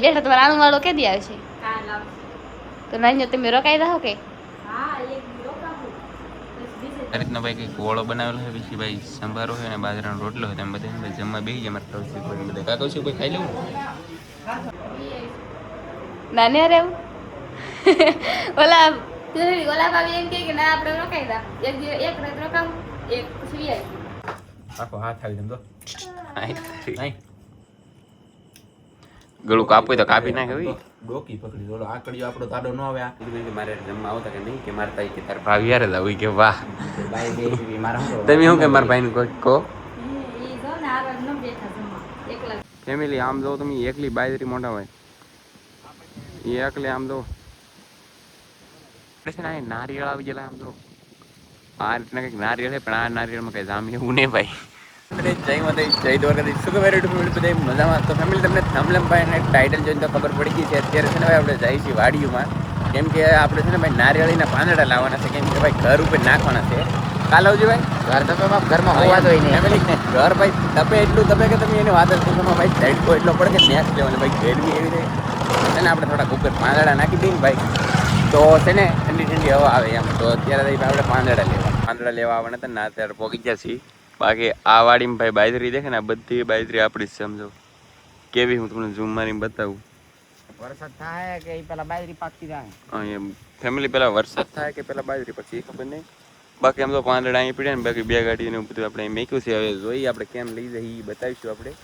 બેઠા તમારા આનું વાળો કે દી આવશે તો નાની તમે રોકાઈ દો કે આ રીતનો ભાઈ કંઈક ઓળો બનાવેલો છે, પછી ભાઈ સંભારો છે અને બાજરાનો રોટલો છે, એમ બધા જમવા બેસી જાય. મારે કૌશિક ભાઈ બધા કાકૌશિક ભાઈ ખાઈ લેવું નાની અરે ઓલા ઓલા ભાભી એમ કે ના આપણે રોકાઈ દા એક દિવસ એક રાત રોકાવું એક પછી આખો હાથ આવી જમતો ગળું કાપવું તો કાપી નાખે ડોકી પકડી ઓલો આકડીઓ આપણો તાડો ન આવે. મારે જમવા આવતા કે નહીં કે મારે તાઈ કે તાર ભાવી યાર જ કે વાહ તમે શું કે મારા ભાઈ ને કોઈ કહો ફેમિલી આમ જો તમે એકલી બાજરી મોટા હોય એકલી આમ જો નારિયેળ આવી ગયેલા આમ જો આ રીતના કંઈક નારિયેળ છે, પણ આ નારિયેળમાં કઈ જામ એવું નહીં ભાઈ. જય માતા જય દ્વારકાધીશ. શું ખબર બધા મજામાં? તો ફેમિલી તમને થમલમભાઈ ટાઇટલ જોઈને તો ખબર પડી ગઈ છે. અત્યારે છે ને ભાઈ આપણે જઈએ છીએ વાડીઓમાં, કેમ કે આપણે છે ને ભાઈ નારિયેળીના પાંદડા લાવવાના છે, કેમ કે ભાઈ ઘર ઉપર નાખવાના છે. કાલ આવજો ભાઈ. ઘર તમે ઘરમાં હોવા જોઈએ નહીં ફેમિલી ને ઘર ભાઈ તપે એટલું તપે કે તમે એની વાત જ પૂછો ભાઈ. ઝડકો એટલો પડે કે નેક્સ્ટ લેવલ ભાઈ. ગરમી એવી રહે છે ને આપણે થોડાક ઉપર પાંદડા નાખી દઈએ ને ભાઈ તો છે ને ઠંડી ઠંડી હવા આવે એમ. તો અત્યારે આપણે પાંદડા લેવા આવવાના હતા ને અત્યારે પોગી ગયા છીએ. બાકી આ વાડીમાં ભાઈ બાજરી દેખે ને આ બધી બાજરી આપણી જ સમજો કેવી. હું તમને ઝૂમ મારીને બતાવું. વરસાદ થાય કે પેલા બાજરી પાકી જાય એમ ફેમિલી. પેલા વરસાદ થાય કે પેલા બાજરી પછી એ ખબર નહીં. બાકી આમ તો પાંદડા અહીં પડ્યા ને બાકી બે ગાડીને બધું આપણે અહીં મેક્યું છે. હવે જોઈએ આપણે કેમ લઈ જઈએ એ બતાવીશું આપણે.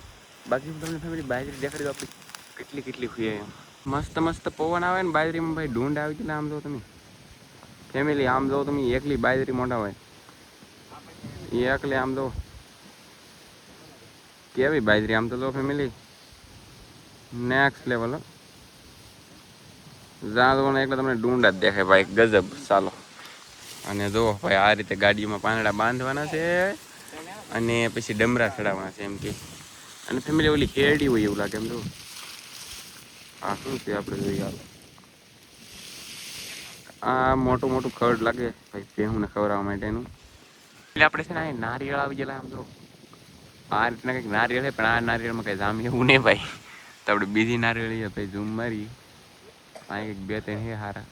બાકી હું તમને ફેમિલી બાજરી દેખાડી દઉં આપણી કેટલી ખુએ એમ. મસ્ત મસ્ત પવન આવે ને બાજરીમાં ભાઈ ઢૂંઢ આવી ગયેલા. આમ જો તમે ફેમિલી આમ જો તમે એકલી બાજરી મોટા હોય એકલી આમ તો કેવી બાજરી આમ તો જો ફેમિલી નેક્સ્ટ લેવલ જાદવને એટલે તમને ડુંડા જ દેખાય ભાઈ ગજબ. ચાલો અને જો ભાઈ આ રીતે ગાડીઓમાં પાંદડા બાંધવાના છે અને પછી ડમરા ચડાવવાના છે એમ કે. અને ફેમિલી ઓલી કેરડી હોય એવું લાગે એમ જો. આ શું છે આપણે જોઈએ. આ મોટું મોટું ખડ લાગે ભાઈ ભેહુંને ખવડાવવા માટેનું. એટલે આપણે છે ને નારિયેળ આવી ગયેલા આમ તો આ રીતના કંઈક નારિયેળ છે, પણ આ નારિયેળમાં કઈ જામ એવું નહીં ભાઈ. તો આપણે બીજી નારિયેળી ભાઈ ઝૂમ મારી આ એક બે ત્રણ હે હારા.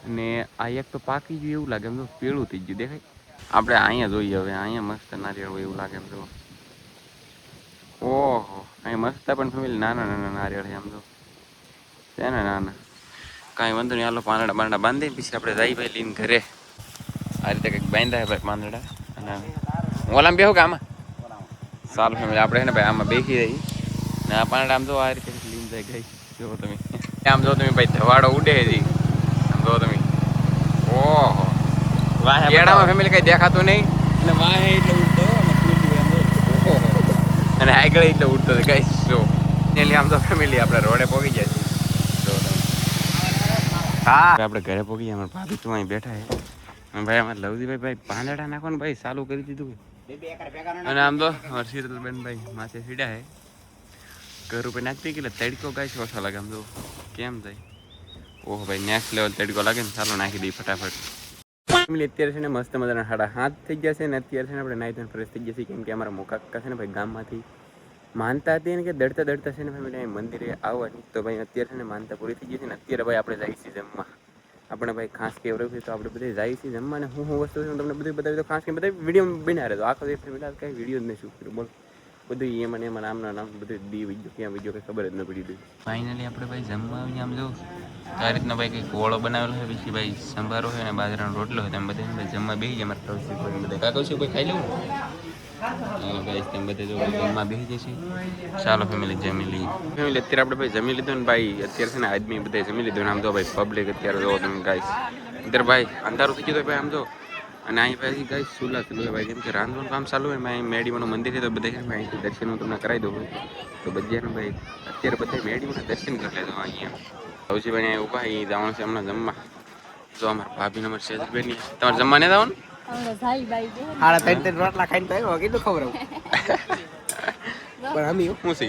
અને આ એક તો પાકી ગયું એવું લાગે એમ તો પીળું થઈ ગયું દેખાય. આપણે અહીંયા જોઈએ હવે અહીંયા મસ્ત નારિયેળ હોય એવું લાગે એમ તો. ઓહો અહીં મસ્ત પણ ફેમિલી નાના નાના નારિયેળ છે એમ તો છે ને નાના. કાંઈ વાંધો નહીં હાલો પાંદડા બાંદડા બાંધી પછી આપણે જઈ ભાઈ લઈને ઘરે. આ રીતે કંઈક બાંધ્યા ભાઈ પાંદડા. અને ઓલામાં બેહું કે આમાં સારું ફેમિલી આપણે છે ને ભાઈ આમાં બેસી રહી ને આ પાંદડા આમ જો આ રીતે લીન જાય ગઈ. જો તમે આમ જો તમે ભાઈ ધવાડો ઉડે છે આમ જો તમે. ઓહો કેળામાં ફેમિલી કઈ દેખાતું નહીં અને વાહે એટલે ઉડતો અને આગળ એટલે ઉડતો ગઈ. જો એટલે આમ તો ફેમિલી આપણે રોડે પહોંચી જાય છે. હા આપણે ઘરે પહોંચી ગયા. અમારા ભાભી તો અહીં બેઠા છે ભાઈ. અમારે લવજીભાઈ ભાઈ પાંદડા નાખવાનું ભાઈ ચાલુ કરી દીધું. અને આમ તો હર્ષિતલબેન ભાઈ માથે સીડા હે ઘર ઉપર નાખતી કે તડકો ગાય ઓછો લાગે આમ તો કેમ થાય. ઓહો ભાઈ નેક્સ્ટ લેવલ તડકો લાગે ને ચાલો નાખી દઈએ ફટાફટ. અત્યારે છે ને મસ્ત મજાના 7:30 થઈ ગયા છે ને અત્યારે છે ને આપણે નાઈ ધોઈને ફ્રેશ થઈ ગયા છીએ, કેમ કે અમારા મોકાકા છે ને ભાઈ ગામમાંથી માનતા હતી ને કે દડતા છે ને ફેમિલી અહીં મંદિરે આવવાની. તો ભાઈ અત્યારે છે ને માનતા પૂરી થઈ ગઈ છે ને અત્યારે ભાઈ આપણે જઈએ છીએ જમવા. આપણે ભાઈ ખાસ કે એવું તો આપણે બધે જઈએ છીએ જમવા ને હું વસ્તુ છે તમને બધું બતાવી તો ખાસ કે બધા વિડીયો બના રહે તો આખો ફેમિલી કાંઈ વિડીયો જ નહીં શું કર્યું બોલ બધું એમાં નામના નામ બધું દી વિડીયો ક્યાં વિડીયો કંઈ ખબર જ ન પડી. ફાઇનલી આપણે ભાઈ જમવા આવીને આમ જો આ રીતના ભાઈ કંઈક ઓળો બનાવેલો છે, પછી ભાઈ સંભારો છે અને બાજરાનો રોટલો છે. તેમ બધા ભાઈ જમવા બેસી જાય. મારે કૌશિક ભાઈ બધા કાકૌશિક ભાઈ ખાઈ લેવું ભાઈ તેમ બધે જો જમવા બેસી જશે. ચાલો ફેમિલી જમી લઈએ. ફેમિલી અત્યારે આપણે ભાઈ જમી લીધું ને ભાઈ અત્યારે છે ને આદમી બધા જમી લીધું ને આમ તો ભાઈ પબ્લિક અત્યારે જો તમે ગાઈસ અત્યારે ભાઈ અંધારું થઈ ગયું ભાઈ આમ તો. અને અહીં પછી ગાઈસ સુલા ભાઈ કેમ કે રાંધવાનું કામ ચાલુ હોય અહીં મેડીમાનું મંદિર છે તો બધા અહીંથી દર્શન હું તમને કરાવી દઉં તો બધાને ભાઈ અત્યારે બધા મેડીમાના દર્શન કરી લેજો. અહીંયા સૌથી ભાઈ અહીંયા ઊભા એ જવાનું છે હમણાં જમવા. જો અમારા ભાભીને અમારે સેજલબેન તમારે જમવા નહીં જવાનું રોટલા ખાઈને તો આવ્યો કેટલું ખબર પણ અમે શું છે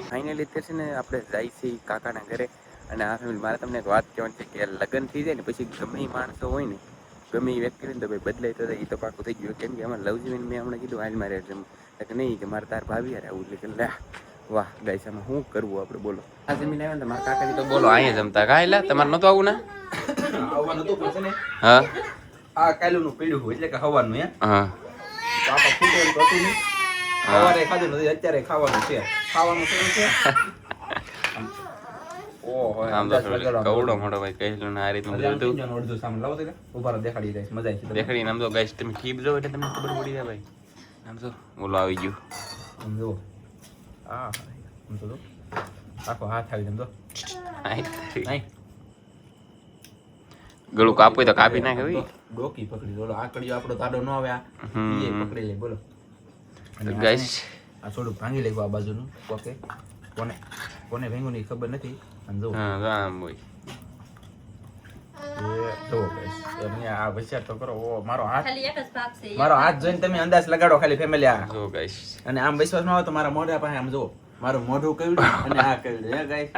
ફાઇનલી અત્યારે છે ને આપણે જાય છે કાકાના ઘરે. અને આ ફેમિલી મારે તમને એક વાત કહેવાની છે કે લગ્ન થઈ જાય ને પછી ગમે એ માણસો હોય ને ગમે એ વ્યક્તિ હોય ને તો ભાઈ બદલાય તો એ તો પાકું થઈ ગયું. કેમ કે અમારે લવજીબેન મેં હમણાં કીધું હાલ મારે કે નહીં કે મારે તાર ભાભી યાર આવું એટલે કે લે વાહ ગાઈસ આમાં શું કરવું આપણે બોલો આ જમીન આવ્યા ને મારા કાકાજી તો બોલો અહીંયા જમતા કાયલા તમારે નહોતું આવું ને આવવાનું તો પણ છે ને હા આ કાલુનું પીડ્યું હોય એટલે કે હવાનું હે હા તો આપા ફૂટે તો હતું નહીં સવારે ખાધું નથી અત્યારે ખાવાનું છે છે ઓહો આમ તો કવડો મોટો ભાઈ કહેલું ને આ રીતનું બધું હતું અડધું સામે લાવો તો ઉભા દેખાડી દઈશ મજા આવી દેખાડીને આમ તો ગાઈસ તમે ઠીપ જો એટલે તમને ખબર પડી જાય ભાઈ આમ તો બોલો આવી ગયું સમજો આ સમજો તો આખો હાથ આવી જમ તો નહીં ગળું કાપવું તો કાપી નાખે ભાઈ ડોકી પકડી બોલો આકડીઓ આપણો તાડો ન આવે આ એ પકડી લે બોલો ગાઈસ આ થોડું ભાંગી લેવું આ બાજુનું ઓકે કોને ભાંગ્યું ની ખબર નથી અને જો હા તો આમ હોય એ જો ગાઈસ એમને આ વિચાર તો કરો ઓ મારો હાથ ખાલી એક જ ભાગ છે મારો હાથ જોઈને તમે અંદાજ લગાડો ખાલી ફેમિલી આ જો ગાઈસ અને આમ વિશ્વાસ ન આવે તો મારા મોઢા પાસે આમ જો મારું મોઢું કયું અને આ કયું હે ગાઈસ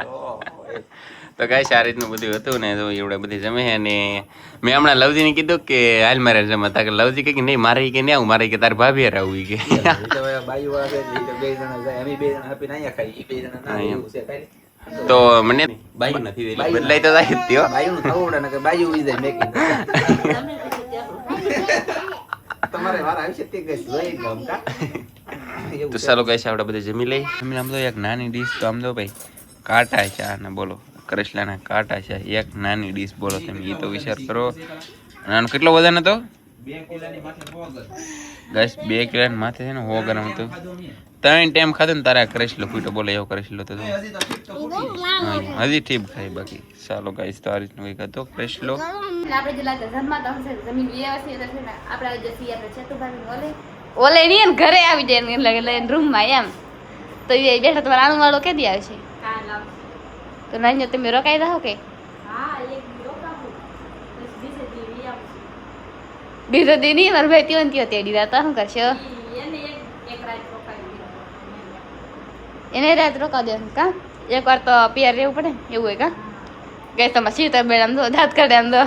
તો ગાઈસ આ રીતનું બધું હતું ને તો એવડે બધી જમે છે ને મેં હમણાં લવજીને કીધું કે હાલ મારે જમતા કે લવજી કે નહીં મારે કે નહીં આવું મારે કે તારી ભાભી હારે આવું કે બાઈ વાળા છે બે જણા જાય અમે બે જણા આપીને અહીંયા ખાઈ બે જણા ના એવું છે ખાલી તો મને બાઈ નથી એટલે બદલાઈ તો જાય જ ત્યો બાઈનું થવું ને કે બાઈ ઉઈ જાય મેકી તમારે વાર આવી છે તે ગઈ લઈ ગમ કા તો ચાલો ગાઈસ આપણે બધે જમી લઈ જમીને આમ તો એક નાની ડીશ તો આમ તો ભાઈ કાંટા છે આને બોલો કરસલાના કાંટા છે એક નાની ડીશ બોલો તમે એ તો વિચાર કરો આનો કેટલો વજન હતો 2 કિલોની માથે 100 ગ્રામ ગાઈસ 2 કિલોની માથે છે ને 100 ગ્રામ હતું 3 ટાઈમ ખાધો ને તારા કરસલો ફૂટો બોલો એવો કરસલો તો હજી તો ઠીક તો ફૂટી હજી ઠીક ખાઈ બાકી ચાલો ગાઈસ તો આ રીતનું કંઈક હતો કરસલો આપણે જે લાગે ઘરમાં તો હશે જમીન વ્યવસ્થિત હશે ને આપણે જે છીએ આપણે છેતુભાઈ ઓલે ની ને ઘરે આવી જાય ને એટલે રૂમમાં એમ તો એ બેઠા તમારા આણું વાળો કે દી આવશે તો નાની તમે રોકાઈ દો કે બીજો દી નહીં મારા ભાઈ ત્યો ત્યો તેડી રહ્યા શું કરશો એને રાત રોકા દે કા એક વાર તો પિયર રહેવું પડે ને એવું હોય કા ગઈ તમારે સીતા બેન આમ તો દાંત કાઢે આમ તો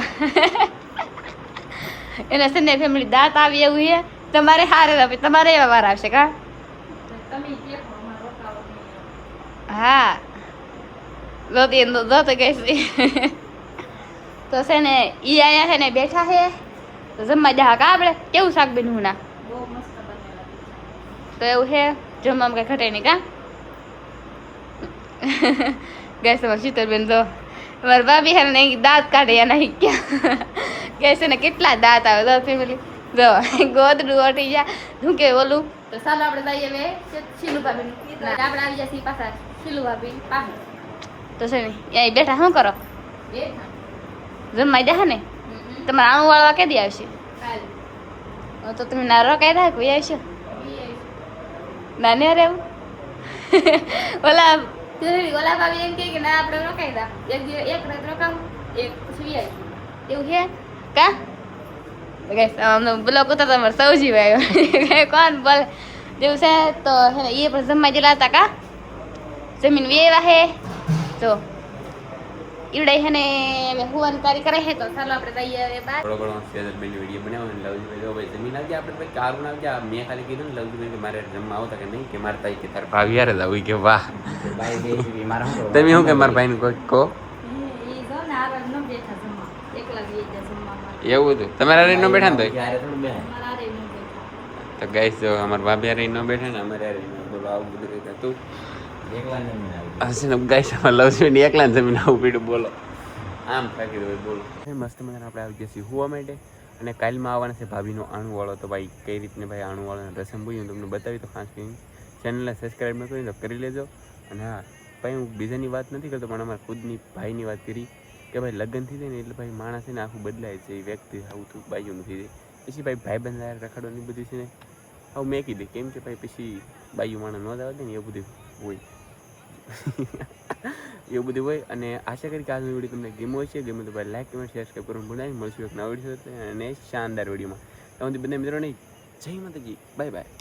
એને છે ને ફેમિલી દાંત આવી એવું છે તમારે હારે આપે તમારે એવા વાર આવશે કા હા લોતી તો ગઈ તો છે ને ઈ અહીંયા છે ને બેઠા છે તો જમવા જા કા આપણે કેવું શાક બન્યું ના તો એવું છે જમવામાં કઈ ઘટે નહીં કા ગેસ તમારે શીતલબેન તો મારા ભાભી હે ને દાંત કાઢે એના ક્યાં ગેસ ને કેટલા દાંત આવે તો ફેમિલી જો ગોદડું ઓટી જા શું કે ઓલું તો ચાલો આપણે જઈએ હવે શીલુ ભાભી આપણે આવી જઈએ પાછા શીલુ ભાભી પાસે તો છે ને અહીં બેઠા શું કરો જમવા દે ને તમારે આણું વાળવા કે દી આવશે તો તમે ના રોકાઈ દા કોઈ આવશે નાને રહેવું ઓલા ઓલા ભાભી એમ કે ના આપણે રોકાઈ દા એક રાત રોકાવું એક પછી આવી એવું છે કા બ્લોક ઉતરતા તમારે સૌજી ભાઈ કોણ બોલે જેવું છે તો હે ને એ પણ જમવા જેલા હતા કા જમીન વેવા હે તો ઈવડે હે ને હુવાની તારી કરે હે તો ચાલો આપણે જઈએ હવે બાર થોડો ઘણો સેજલબેન વિડીયો બનાવ્યો ને લવજીભાઈ જો ભાઈ જમીન આવી આપણે ભાઈ કારું ના ગયા મેં ખાલી કીધું ને લવજીભાઈ કે મારે જમવા આવતા કે નહીં કે મારે તાઈ કે તાર ભાભી યાર જ આવી કે વાહ બાઈ બે મારા શું તમે શું કે મારા ભાઈને કોઈ કહો ઈ જો ને આરા ન બેઠા જમવા એકલા બી જ જમવા એવું હતું તમારા રે ન બેઠા ને તો યારે થોડું બે મારા રે ન બેઠા તો ગાઈસ જો અમારા ભાભી યાર ન બેઠા ને અમારે યાર બોલો આવું બધું કંઈક હતું એકલા ને આવી હશે ને ગાઈસ અમારે લવજીભાઈ એકલા ને જમીન આવું પીડું બોલો આમ થાકી દો બોલો મસ્ત મજાને આપણે આવી ગયા છીએ હુવા માટે અને કાલમાં આવવાના છે ભાભીનો આણું વાળો તો ભાઈ કઈ રીતને ભાઈ આણું વાળો રસમ બોલ્યું તમને બતાવી તો ખાસ કરીને ચેનલને સબસ્ક્રાઈબ ન કરી તો કરી લેજો અને હા ભાઈ હું બીજાની વાત નથી કરતો પણ અમારા ખુદની ભાઈની વાત કરી કે ભાઈ લગ્ન થઈ જાય ને એટલે ભાઈ માણસ છે ને આખું બદલાય છે એ વ્યક્તિ આવું થયું બાયું નથી જાય પછી ભાઈ ભાઈબંધ રખાડવાની બધી છે ને આવું મેં કીધું કેમ કે ભાઈ પછી બાયું માણસ ન જવા દે ને એવું બધું હોય એવું બધું હોય અને આશા કરી કે આજનો વિડીયો તમને ગમ્યો છે ગમે તો ભાઈ લાઈક કમેન્ટ શેર સબસ્ક્રાઈબ કરવાનું ભૂલાય મળશું એક નવા વિડીયો અને શાનદાર વિડીયોમાં તમને બધા મિત્રો નહીં જય માતાજી બાય બાય